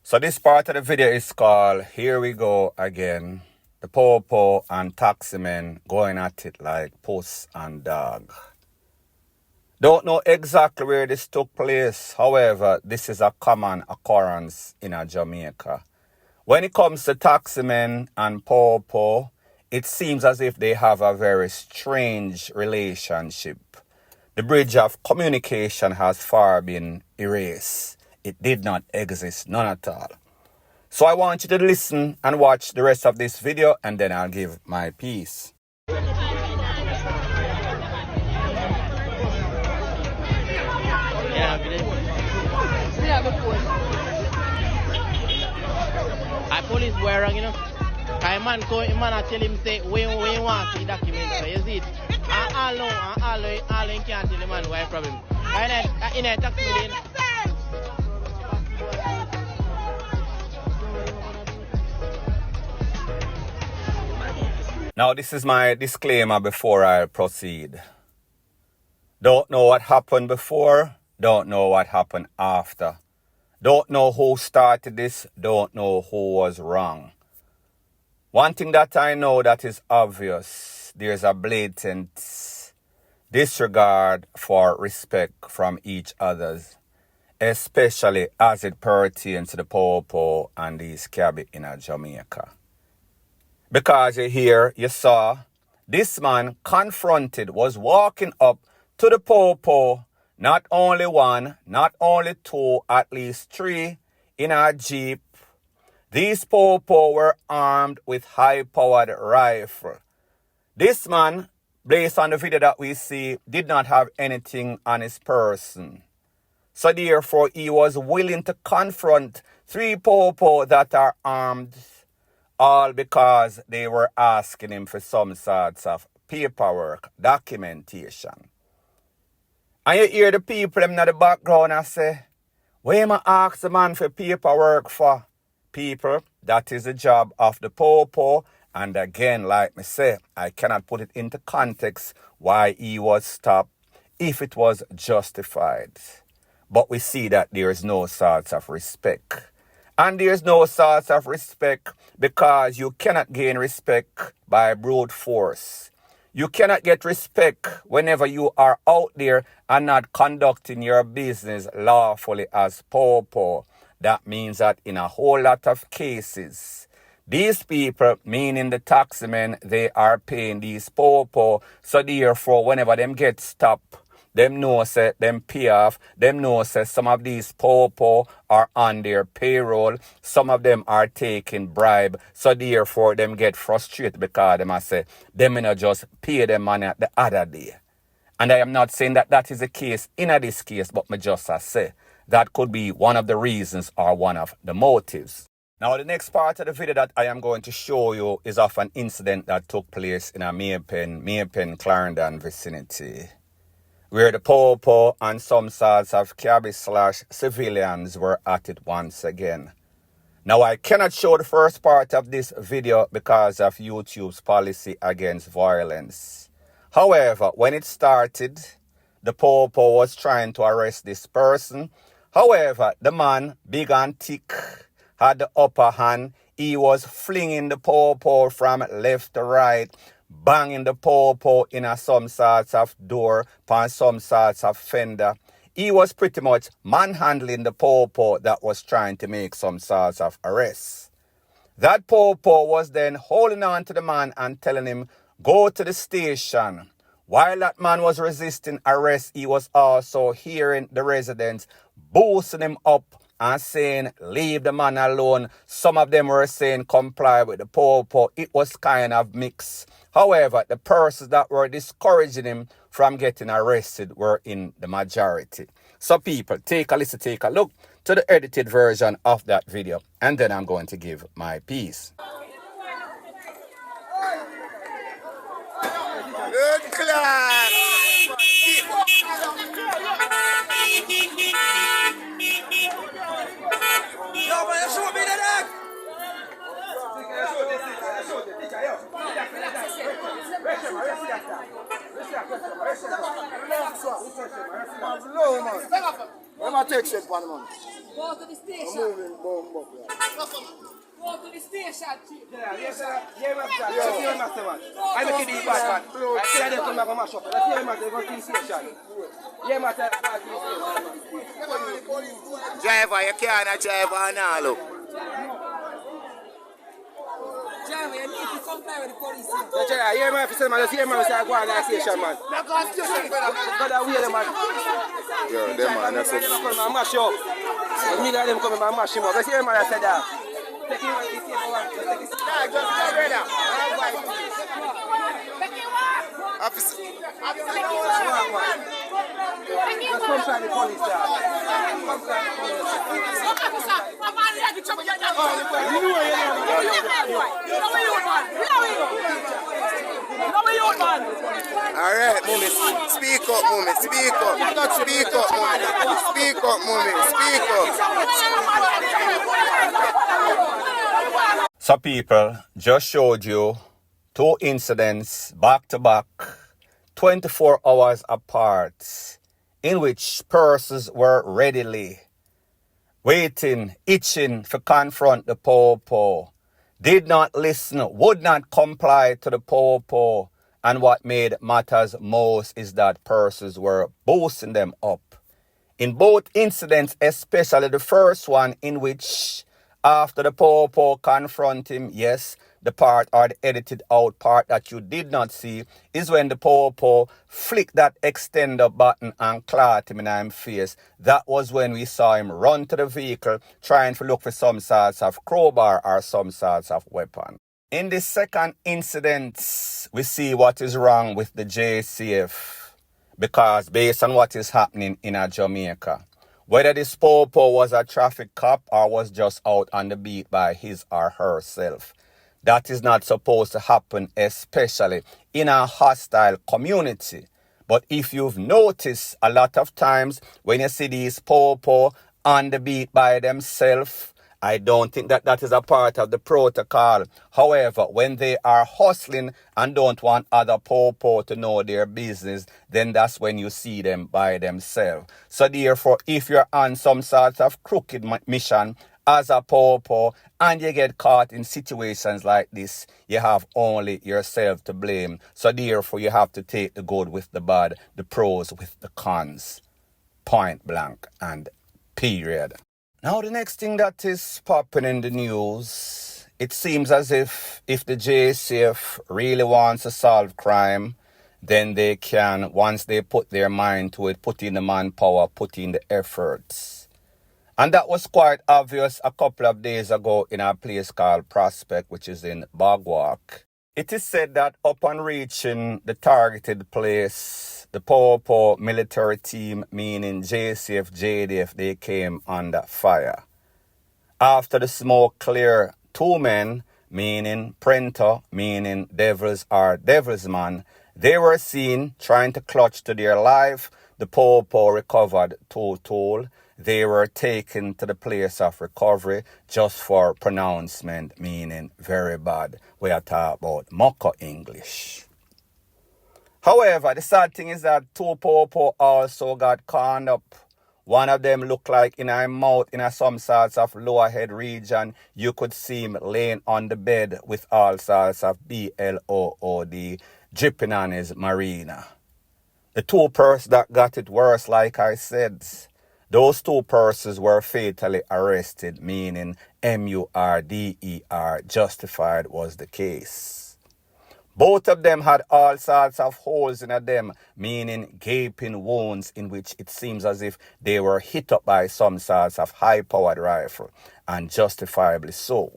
So this part of the video is called Here We Go Again. The Popo and taximen going at it like puss and dog. Don't know exactly where this took place. However, this is a common occurrence in Jamaica. When it comes to taximen and Popo, it seems as if they have a very strange relationship. The bridge of communication has far been erased. It did not exist, none at all. So I want you to listen and watch the rest of this video, and then I'll give my piece. I police were wrong, you know. I man go, man I tell him say, we want to see document, so you see it. All you can't tell the man why problem. In a tax million. Now this is my disclaimer before I proceed. Don't know what happened before, don't know what happened after. Don't know who started this, don't know who was wrong. One thing that I know that is obvious, there's a blatant disregard for respect from each other's, especially as it pertains to the Popo and these cabby in Jamaica. Because you saw, this man confronted, was walking up to the Popo, not only one, not only two, at least three, in a jeep. These Popo were armed with high-powered rifle. This man, based on the video that we see, did not have anything on his person. So therefore, he was willing to confront three Popo that are armed, all because they were asking him for some sorts of paperwork, documentation. And you hear the people in the background and say, what am I ask the man for paperwork for? People, that is the job of the Popo. And again, like me say, I cannot put it into context why he was stopped if it was justified. But we see that there is no sorts of respect. And there's no sorts of respect because you cannot gain respect by brute force. You cannot get respect whenever you are out there and not conducting your business lawfully as Popo. That means that in a whole lot of cases, these people, meaning the taximen, they are paying these Popo. So therefore, whenever them get stopped, them know say them pay off. Them know say some of these Popo are on their payroll. Some of them are taking bribe. So therefore them get frustrated because them say them not just pay them money the other day. And I am not saying that that is the case in this case, but me just say that could be one of the reasons or one of the motives. Now the next part of the video that I am going to show you is of an incident that took place in a Maypen, Clarendon vicinity, where the Popo and some sorts of cabby/civilians were at it once again. Now I cannot show the first part of this video because of YouTube's policy against violence. However, when it started, the Popo was trying to arrest this person. However, the man, big and thick, had the upper hand. He was flinging the Popo from left to right, banging the Popo in some sorts of door, upon some sorts of fender. He was pretty much manhandling the Popo that was trying to make some sorts of arrests. That Popo was then holding on to the man and telling him, go to the station. While that man was resisting arrest, he was also hearing the residents boosting him up and saying, leave the man alone. Some of them were saying, comply with the Popo. It was kind of mixed. However, the persons that were discouraging him from getting arrested were in the majority. So people, take a listen, take a look to the edited version of that video, and then I'm going to give my piece. Good class! connection, Panama. Go to the station. Moving, boom, boom. Go to the station, chief. Yes, sir. Yeah, man. Let's see what master, man. I make it big bad, man. I tell them to make a mash up. Let's see what master. Go to the station. Yeah, master. Driver, you can't drive now, look. Driver, you need to comply with the police. Yeah, man. If you man, let's see man. Let's go on the station, man. Got that wheel, man. Yeah, them man, that's it. I'm mash up. Me and them coming, man, mash him up. Let's see man. I said that. Take him and take him. Just get ready. Officer. Let's come try the police there. Alright, mommy. Speak up, mommy. Speak up. Speak up, mommy. Speak up, mommy. Speak up. So people, just showed you 2 incidents back to back, 24 hours apart, in which persons were readily waiting, itching to confront the popo, did not listen, would not comply to the popo, and what made matters most is that persons were boosting them up. In both incidents, especially the first one in which after the popo confront him, yes, the part or the edited out part that you did not see is when the popo flicked that extender button and clapped him in his face. That was when we saw him run to the vehicle trying to look for some sorts of crowbar or some sorts of weapon. In the second incident, we see what is wrong with the JCF, because based on what is happening in Jamaica, whether this popo was a traffic cop or was just out on the beat by his or herself, that is not supposed to happen, especially in a hostile community. But if you've noticed, a lot of times when you see these popo on the beat by themselves, I don't think that that is a part of the protocol. However, when they are hustling and don't want other popo to know their business, then that's when you see them by themselves. So therefore, if you're on some sort of crooked mission as a popo and you get caught in situations like this, you have only yourself to blame. So therefore, you have to take the good with the bad, the pros with the cons. Point blank and period. Now, the next thing that is popping in the news, it seems as if the JCF really wants to solve crime, then they can, once they put their mind to it, put in the manpower, put in the efforts. And that was quite obvious a couple of days ago in a place called Prospect, which is in Bogwalk. It is said that upon reaching the targeted place, the popo military team, meaning JCF, JDF, they came under fire. After the smoke cleared, 2 men, meaning Prento, meaning devils or devilsman, they were seen trying to clutch to their life. The popo recovered 2 tools. They were taken to the place of recovery just for pronouncement, meaning very bad. We are talking about Moko English. However, the sad thing is that 2 popo also got cornered up. One of them looked like in her mouth, in some sorts of lower head region, you could see him laying on the bed with all sorts of blood dripping on his marina. The 2 persons that got it worse, like I said, those 2 persons were fatally arrested, meaning MURDER, justified was the case. Both of them had all sorts of holes in them, meaning gaping wounds in which it seems as if they were hit up by some sorts of high-powered rifle, and justifiably so.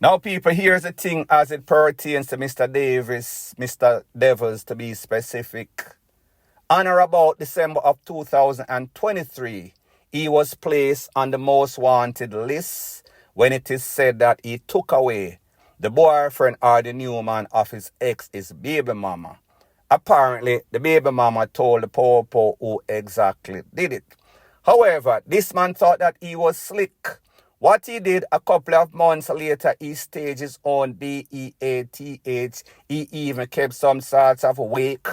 Now, people, here's the thing as it pertains to Mr. Davis, Mr. Devils to be specific. On or about December of 2023, he was placed on the most wanted list when it is said that he took away the boyfriend or the new man of his ex, his baby mama. Apparently, the baby mama told the popo who exactly did it. However, this man thought that he was slick. What he did a couple of months later, he staged his own DEATH. He even kept some sorts of wake,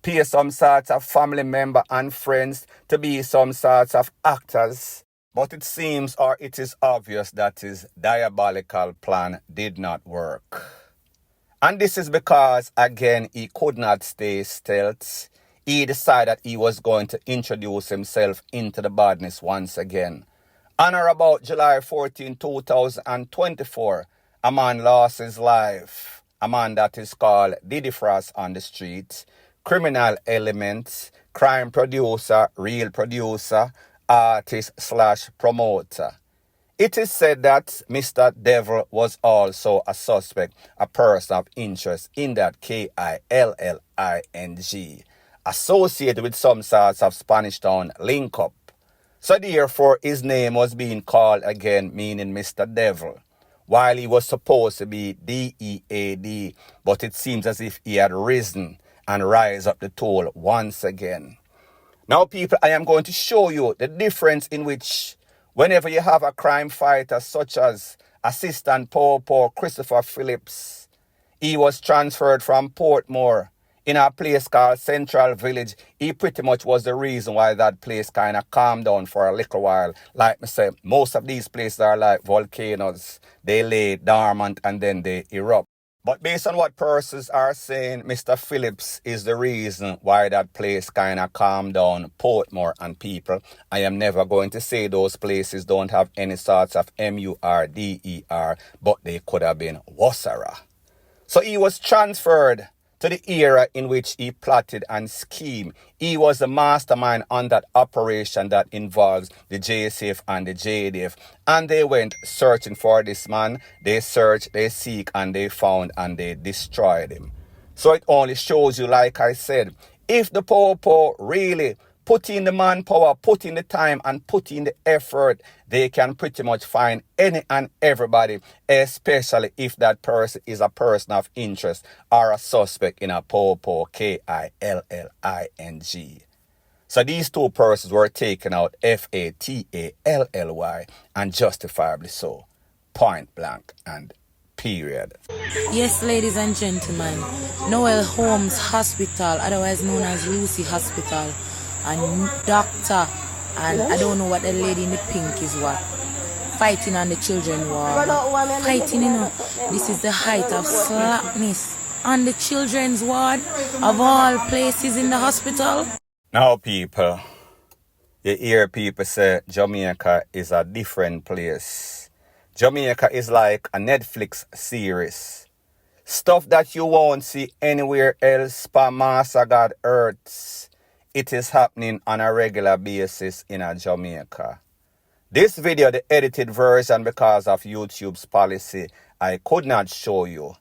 pay some sorts of family member and friends to be some sorts of actors. But it seems, or it is obvious, that his diabolical plan did not work. And this is because, again, he could not stay stealth. He decided he was going to introduce himself into the badness once again. On or about July 14, 2024, a man lost his life. A man that is called Diddy Frost on the street, criminal elements, crime producer, real producer, artist / promoter. It is said that Mr. Devil was also a suspect, a person of interest in that KILLING, associated with some sorts of Spanish Town link-up. So therefore, his name was being called again, meaning Mr. Devil, while he was supposed to be DEAD, but it seems as if he had risen and rise up the toll once again. Now, people, I am going to show you the difference in which whenever you have a crime fighter such as Assistant Popo Christopher Phillips, he was transferred from Portmore in a place called Central Village. He pretty much was the reason why that place kind of calmed down for a little while. Like I said, most of these places are like volcanoes. They lay dormant and then they erupt. But based on what persons are saying, Mr. Phillips is the reason why that place kind of calmed down Portmore and people. I am never going to say those places don't have any sorts of MURDER, but they could have been Wassara. So he was transferred to the era in which he plotted and schemed. He was the mastermind on that operation that involves the JSF and the JDF. And they went searching for this man. They searched, they seek, and they found, and they destroyed him. So it only shows you, like I said, if the Popo really put in the manpower, put in the time, and put in the effort, they can pretty much find any and everybody, especially if that person is a person of interest or a suspect in a Popo, KILLING. So these two persons were taken out, FATALLY, and justifiably so, point blank and period. Yes, ladies and gentlemen, Noel Holmes Hospital, otherwise known as Lucy Hospital, and doctor, and I don't know what the lady in the pink is what, fighting on the children ward. Fighting, this is the height of slackness on the children's ward of all places in the hospital. Now, people, you hear people say Jamaica is a different place. Jamaica is like a Netflix series. Stuff that you won't see anywhere else per Master God Earths. It is happening on a regular basis in Jamaica. This video, the edited version, because of YouTube's policy, I could not show you.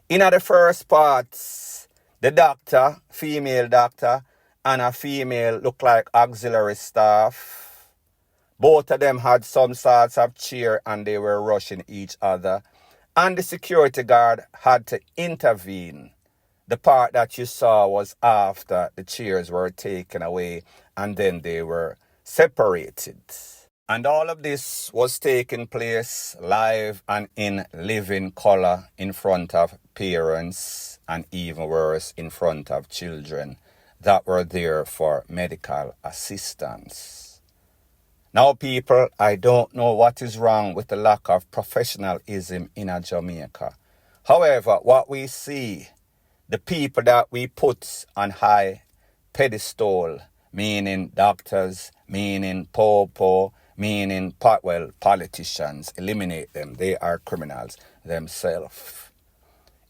In the first parts, the doctor, female doctor, and a female look like auxiliary staff. Both of them had some sorts of cheer and they were rushing each other. And the security guard had to intervene. The part that you saw was after the chairs were taken away and then they were separated. And all of this was taking place live and in living color in front of parents and even worse in front of children that were there for medical assistance. Now, people, I don't know what is wrong with the lack of professionalism in Jamaica. However, what we see, the people that we put on high pedestal, meaning doctors, meaning Popo, meaning politicians, eliminate them. They are criminals themselves.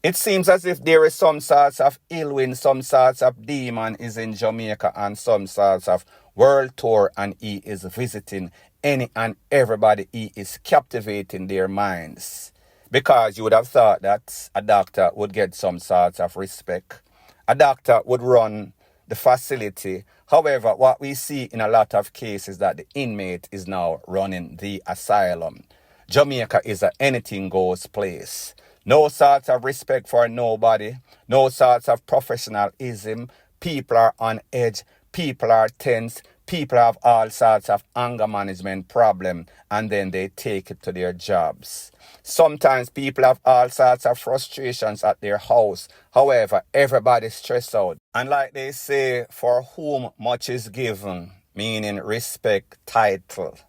It seems as if there is some sorts of ill wind, some sorts of demon is in Jamaica and some sorts of world tour, and he is visiting any and everybody. He is captivating their minds. Because you would have thought that a doctor would get some sort of respect. A doctor would run the facility. However, what we see in a lot of cases that the inmate is now running the asylum. Jamaica is an anything goes place. No sort of respect for nobody. No sort of professionalism. People are on edge. People are tense. People have all sorts of anger management problem and then they take it to their jobs. Sometimes people have all sorts of frustrations at their house. However, everybody's stressed out. And like they say, for whom much is given, meaning respect, title,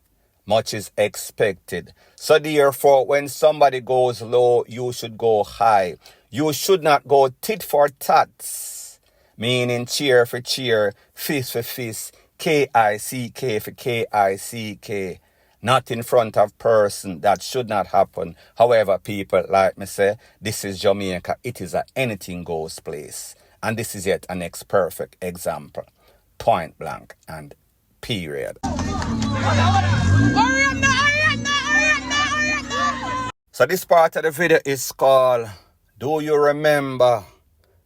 much is expected. So therefore, when somebody goes low, you should go high. You should not go tit for tat, meaning cheer for cheer, fist for fist, K-I-C-K for K-I-C-K. Not in front of person. That should not happen. However, people, like me say, this is Jamaica. It is a anything goes place. And this is yet a next perfect example. Point blank and period. So this part of the video is called Do You Remember?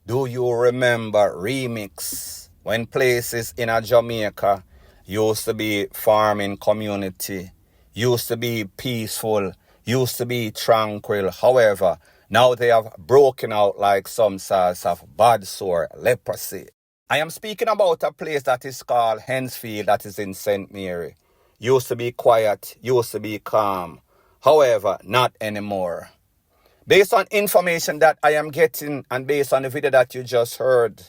Do you remember remix? When places in a Jamaica used to be farming community, used to be peaceful, used to be tranquil. However, now they have broken out like some sorts of bad sore, leprosy. I am speaking about a place that is called HANSFIELD, that is in St. Mary. Used to be quiet, used to be calm. However, not anymore. Based on information that I am getting and based on the video that you just heard,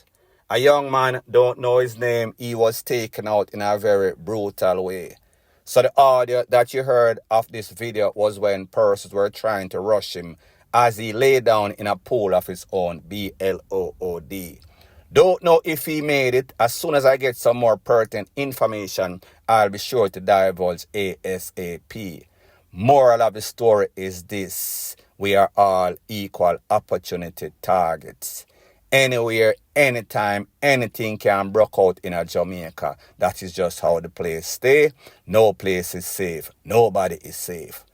a young man, don't know his name, he was taken out in a very brutal way. So the audio that you heard of this video was when persons were trying to rush him as he lay down in a pool of his own, B-L-O-O-D. Don't know if he made it. As soon as I get some more pertinent information, I'll be sure to divulge ASAP. Moral of the story is this: we are all equal opportunity targets. Anywhere, anytime, anything can break out in a Jamaica. That is just how the place stay. No place is safe. Nobody is safe.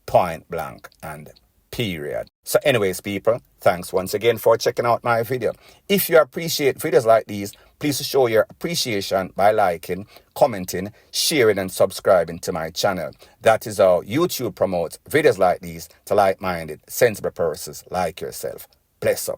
Point blank and period. So anyways, people, thanks once again for checking out my video. If you appreciate videos like these, please show your appreciation by liking, commenting, sharing, and subscribing to my channel. That is how YouTube promotes videos like these to like-minded, sensible persons like yourself. Bless up.